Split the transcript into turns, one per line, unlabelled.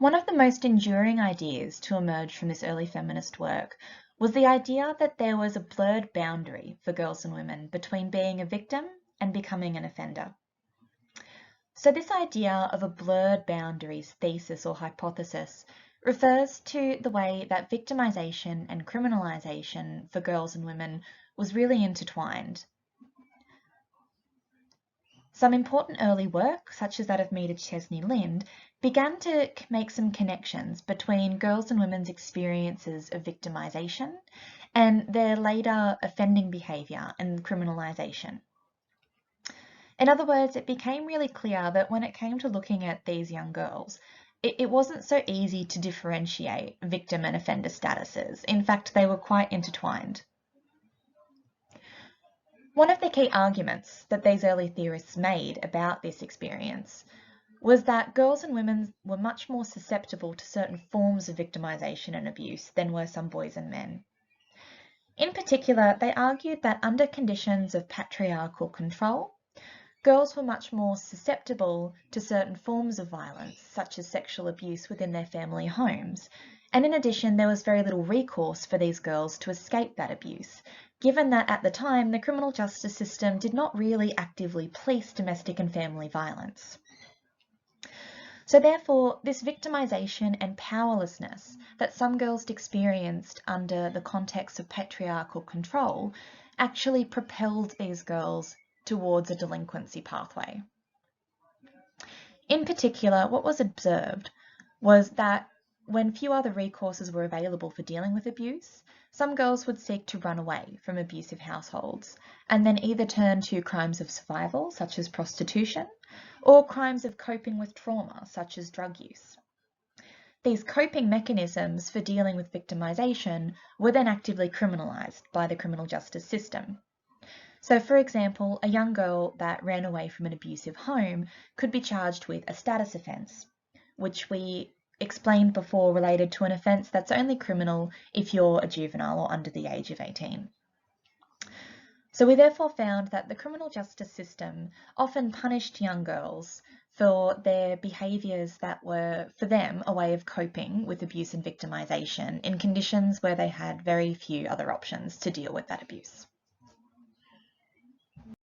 One of the most enduring ideas to emerge from this early feminist work was the idea that there was a blurred boundary for girls and women between being a victim and becoming an offender. So this idea of a blurred boundaries thesis or hypothesis refers to the way that victimization and criminalization for girls and women was really intertwined. Some important early work, such as that of Meta Chesney-Lind, began to make some connections between girls and women's experiences of victimization and their later offending behaviour and criminalisation. In other words, it became really clear that when it came to looking at these young girls, it wasn't so easy to differentiate victim and offender statuses. In fact, they were quite intertwined. One of the key arguments that these early theorists made about this experience was that girls and women were much more susceptible to certain forms of victimization and abuse than were some boys and men. In particular, they argued that under conditions of patriarchal control, girls were much more susceptible to certain forms of violence, such as sexual abuse within their family homes. And in addition, there was very little recourse for these girls to escape that abuse, given that at the time the criminal justice system did not really actively police domestic and family violence. So therefore, this victimization and powerlessness that some girls experienced under the context of patriarchal control actually propelled these girls towards a delinquency pathway. In particular, what was observed was that when few other recourses were available for dealing with abuse, some girls would seek to run away from abusive households and then either turn to crimes of survival, such as prostitution, or crimes of coping with trauma, such as drug use. These coping mechanisms for dealing with victimization were then actively criminalized by the criminal justice system. So, for example, a young girl that ran away from an abusive home could be charged with a status offence, which we explained before related to an offence that's only criminal if you're a juvenile or under the age of 18. So we therefore found that the criminal justice system often punished young girls for their behaviours that were, for them, a way of coping with abuse and victimisation in conditions where they had very few other options to deal with that abuse.